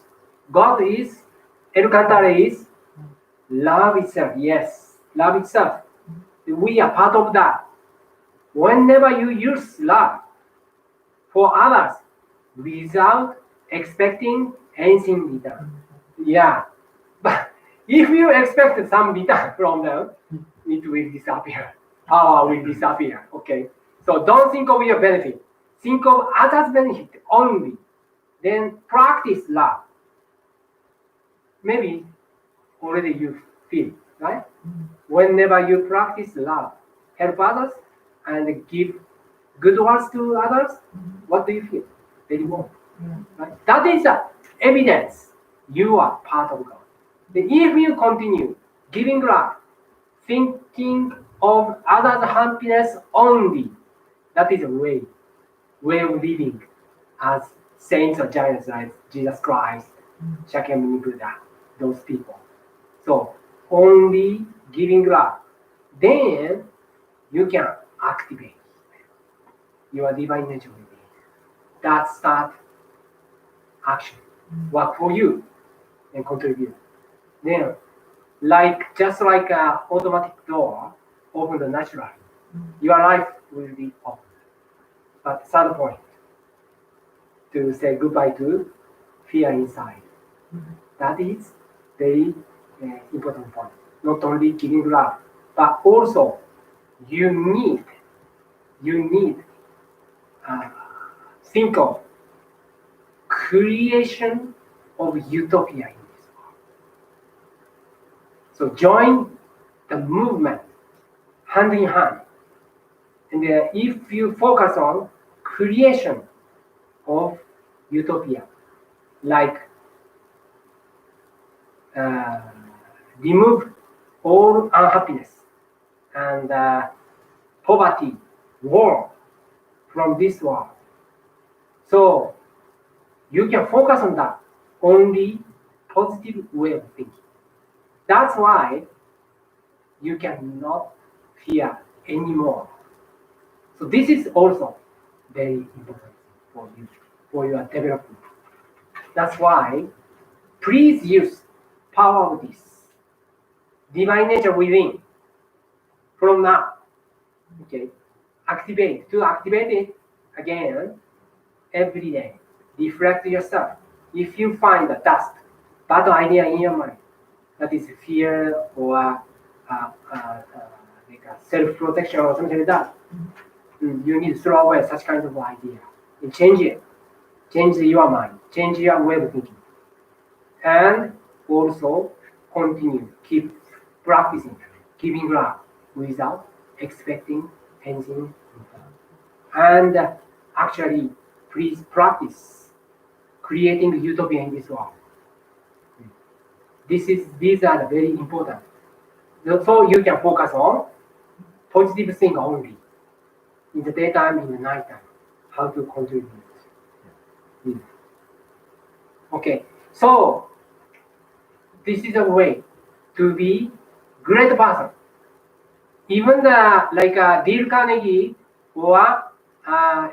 God is, Elkantara is love itself. Yes, love itself. We are part of that. Whenever you use love for others without expecting anything return. Yeah. But if you expect some return from them, it will disappear. Power will disappear. Okay. So don't think of your benefit. Think of others' benefit only. Then practice love. Maybe already you feel, right? Whenever you practice love, help others and give good words to others, what do you feel? Very warm. Right? That is the evidence you are part of God. Then if you continue giving love, thinking of others' happiness only, that is a way of living as saints or giants like Jesus Christ, Shakyamuni Buddha, those people. So only giving love, then you can activate your divine nature within. That start action, work for you and contribute. Then like just like an automatic door opened naturally. Your life will be open. But third point, to say goodbye to fear inside. That is very important point. Not only giving love, but also you need think of creation of utopia in this world. So join the movement hand in hand. And if you focus on creation of utopia, like remove all unhappiness and poverty, war from this world. So you can focus on that, only positive way of thinking. That's why you cannot fear anymore. So this is also very important for you, for your development. That's why please use power of this divine nature within from now. Okay, activate it again every day. Reflect yourself. If you find a dust, bad idea in your mind, that is fear or like a self-protection or something like that, you need to throw away such kind of idea and change it. Change your mind, change your way of thinking, and also continue, keep practicing, giving love without expecting anything. And actually, please practice creating utopia in this world. These are very important. So you can focus on positive thing only in the daytime, in the nighttime, how to contribute. Okay, so this is a way to be great person. Even like Dale Carnegie or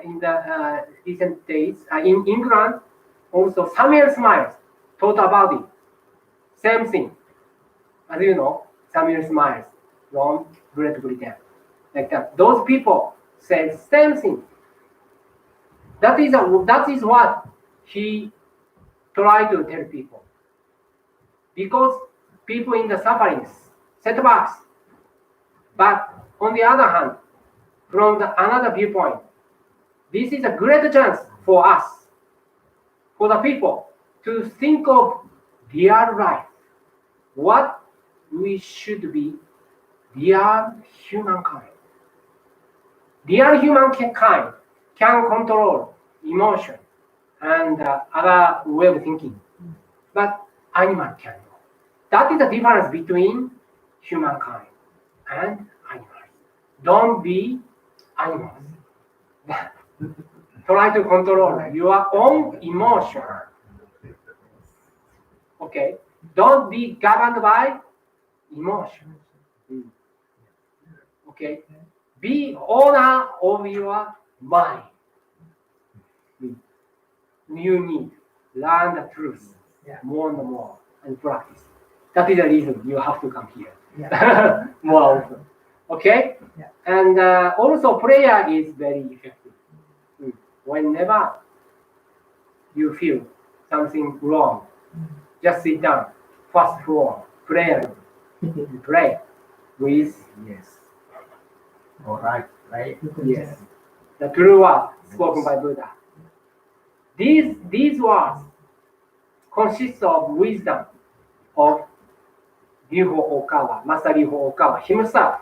in the recent days in England, also Samuel Smiles taught about it. Same thing. As you know, Samuel Smiles from Great Britain. Like that. Those people said same thing. That is what he tried to tell people. Because people in the sufferings, setbacks. But on the other hand, from another viewpoint, this is a great chance for us, for the people, to think of real life. What we should be, real humankind. Real humankind can control emotion and other way of thinking, but animal cannot. That is the difference between humankind and animals. Don't be animals. Try to control your own emotion. Okay? Don't be governed by emotion. Okay? Be owner of your mind. You need learn the truth more and more and practice. That is the reason you have to come here more often. Okay? And also prayer is very effective. Whenever you feel something wrong, just sit down, fast forward, pray with All right. yes, the true word spoken by Buddha. These words consist of wisdom of Ryuho Okawa, Master Ryuho Okawa himself.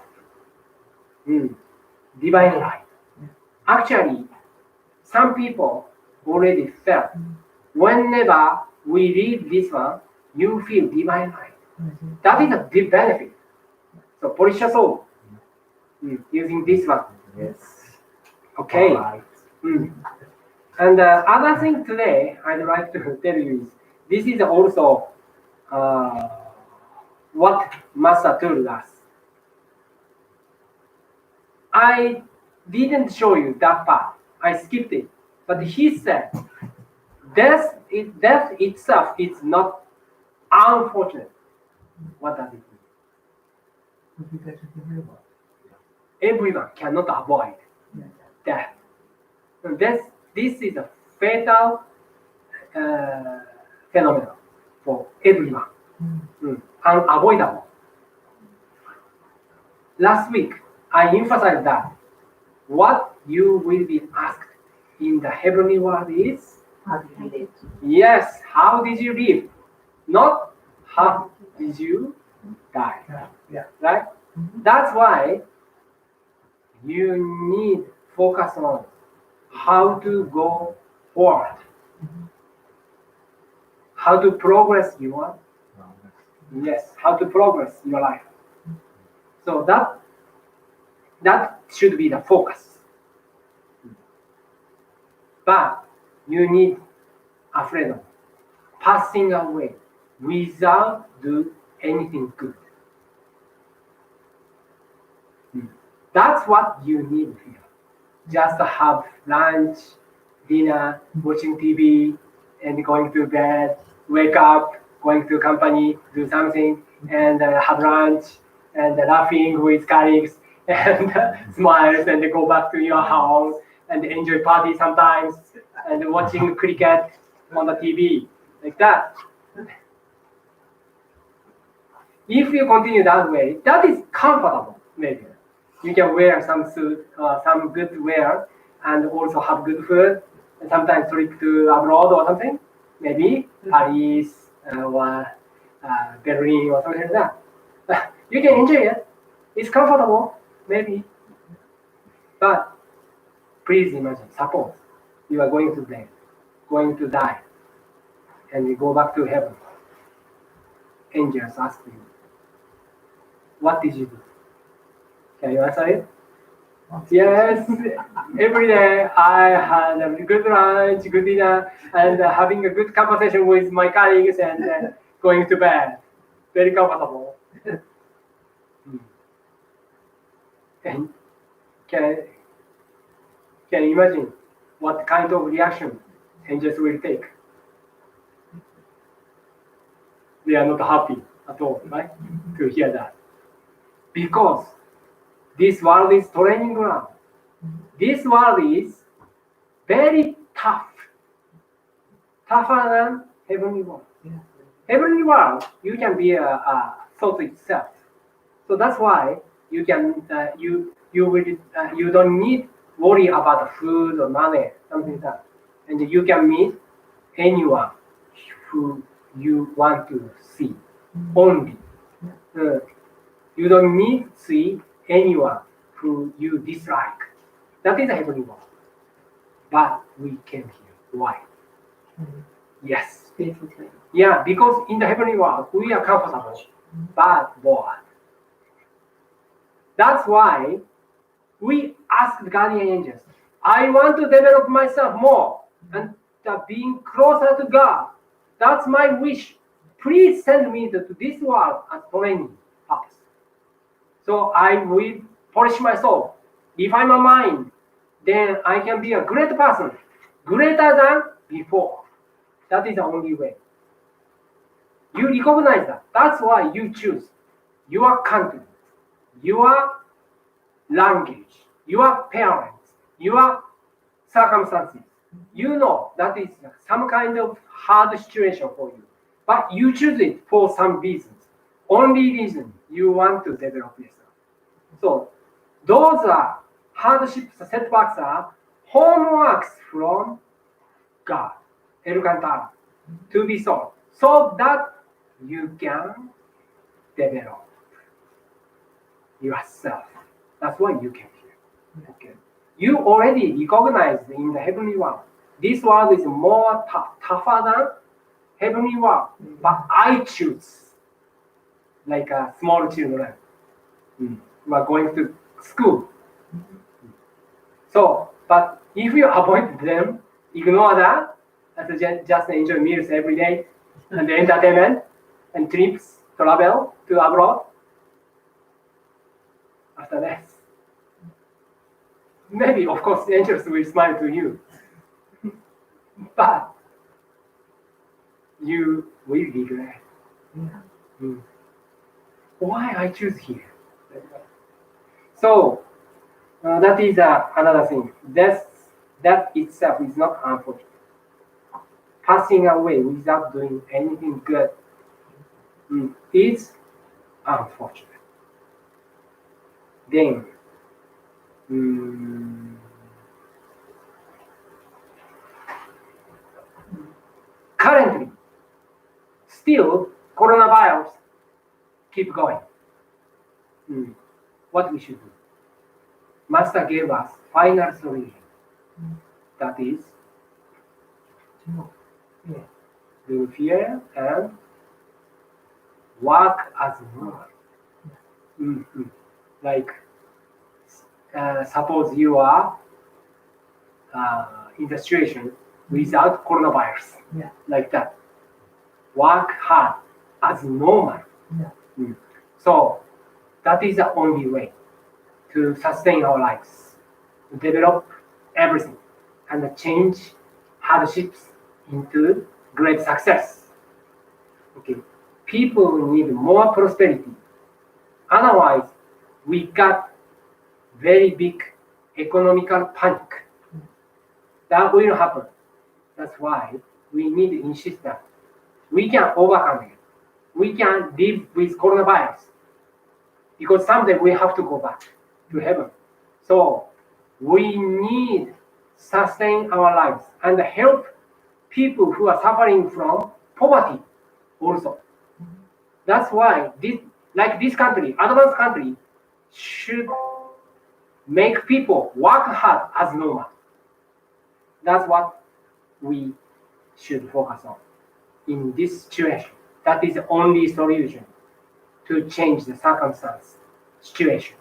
Divine light. Actually, some people already felt whenever we read this one, you feel divine light. That is a deep benefit. So Polisha Soul, using this one. Yes. Okay. All right. And other thing today I'd like to tell you is this is also what Master told us. I didn't show you that part. I skipped it. But he said, death itself is not unfortunate. What does it mean? Everyone cannot avoid death. And this is a fatal phenomenon for everyone. Unavoidable. Last week, I emphasized that what you will be asked in the heavenly world is, yes, how did you live? Not how did you die. Right? That's why you need focus on how to go forward, how to progress your how to progress your life. So that should be the focus. But you need afraid of passing away without do anything good. That's what you need here. Just have lunch, dinner, watching TV, and going to bed, wake up, going to company, do something, and have lunch, and laughing with colleagues, and smiles, and go back to your house, and enjoy party sometimes, and watching cricket on the TV, like that. If you continue that way, that is comfortable, maybe. You can wear some suit, some good wear, and also have good food, and sometimes trip to abroad or something, maybe Paris or Berlin or something like that. You can enjoy it. It's comfortable, maybe. But please imagine, suppose you are going to bed, going to die, and you go back to heaven. Angels ask you, what did you do? Can you answer it? Yes, every day I had a good lunch, good dinner, and having a good conversation with my colleagues and going to bed. Very comfortable. And can you imagine what kind of reaction angels will take? They are not happy at all, right? To hear that. Because this world is training ground. This world is very tough. Tougher than heavenly world. Heavenly world, you can be a thought itself. So that's why you can you don't need worry about food or money, something like that. And you can meet anyone who you want to see only. You don't need to see anyone who you dislike. That is a heavenly world. But we came here. Why? Yes. Yeah, because in the heavenly world, we are comfortable, but bored. That's why we ask the guardian angels, I want to develop myself more and being closer to God. That's my wish. Please send me to this world as training purpose. So I will polish my soul. If I'm a mind, then I can be a great person, greater than before. That is the only way. You recognize that. That's why you choose your country, your language, your parents, your circumstances. You know that is some kind of hard situation for you. But you choose it for some reasons. Only reason you want to develop yourself. So those are hardships, setbacks are homeworks from God, Elkantara, to be solved, so that you can develop yourself. That's why you came here. Okay. You already recognized in the heavenly world, this world is more tougher than heavenly world. But I choose, like a small children who are going to school. So, but if you avoid them, ignore that, just enjoy meals every day, and the entertainment, and trips, travel to abroad, after that, maybe, of course, the angels will smile to you. But you will regret. Why I choose here? So that is another thing. That itself is not unfortunate. Passing away without doing anything good is unfortunate. Then, currently, still coronavirus keep going. What we should do? Master gave us final solution. That is, do fear and work as normal. Like, suppose you are in the situation without coronavirus, like that. Work hard as normal. So that is the only way to sustain our lives, to develop everything, and change hardships into great success. Okay, people need more prosperity. Otherwise, we got very big economical panic. That will happen. That's why we need to insist that we can overcome it. We can live with coronavirus, because someday we have to go back to heaven. So we need sustain our lives and help people who are suffering from poverty also. That's why this country, advanced country, should make people work hard as normal. That's what we should focus on in this situation. That is the only solution to change the circumstance situation.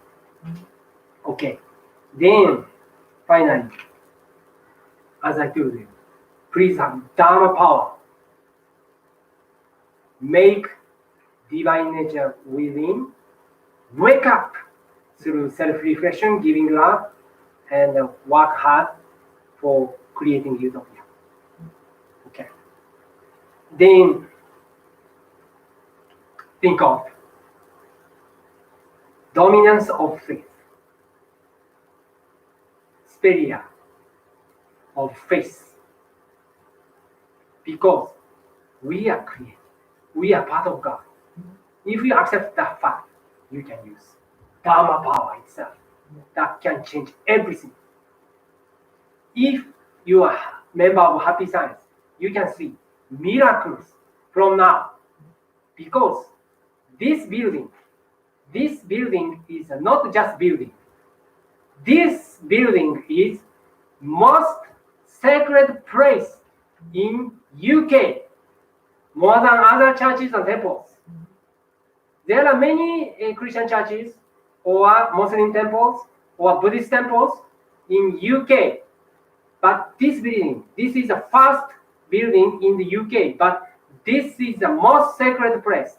Okay. Then finally, as I told you, please have Dharma power. Make divine nature within wake up through self-reflection, giving love, and work hard for creating utopia. Okay. Then think of dominance of faith, sphere of faith, because we are created, we are part of God. If you accept that fact, you can use Dharma power itself that can change everything. If you are a member of Happy Science, you can see miracles from now, because this building is not just building. This building is most sacred place in UK, more than other churches and temples. There are many Christian churches or Muslim temples or Buddhist temples in UK, but this building, this is the first building in the UK, but this is the most sacred place.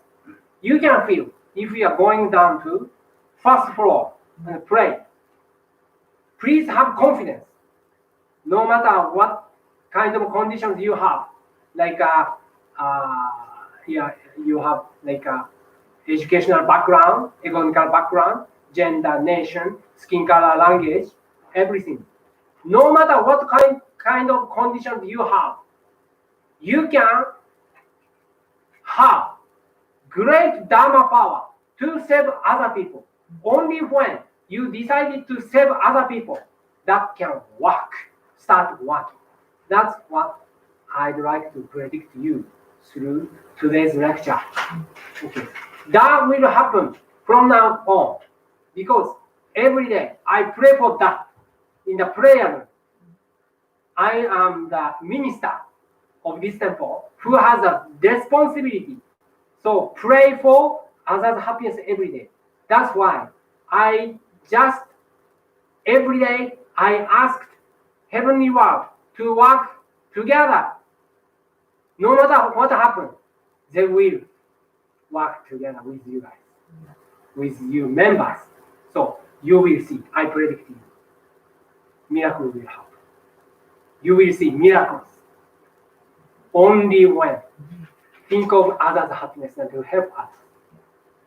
You can feel if you are going down to first floor and pray. Please have confidence, no matter what kind of conditions you have, like you have like educational background, economical background, gender, nation, skin color, language, everything. No matter what kind of conditions you have, you can have great Dharma power to save other people. Only when you decided to save other people, that can start working. That's what I'd like to predict you through today's lecture. Okay. That will happen from now on, because every day I pray for that in the prayer room. I am the minister of this temple who has a responsibility. So pray for others' happiness every day. That's why every day I asked Heavenly World to work together. No matter what happens, they will work together with you guys, with you members. So you will see, I predict you, miracles will happen. You will see miracles only when think of others' happiness and to help others.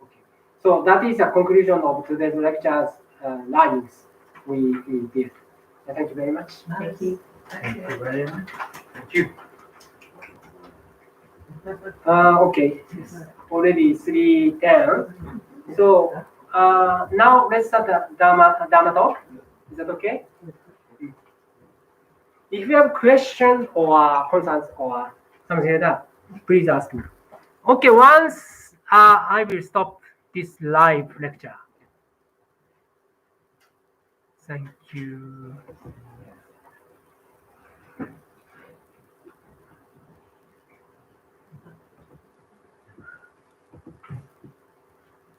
Okay. So that is the conclusion of today's lecture's learnings we did. Thank you very much. Thank you. Thank you very much. Thank you. Okay, already 3:10. So now let's start the Dharma talk. Is that okay? If you have questions or concerns or something like that, please ask me. Okay, once I will stop this live lecture. Thank you.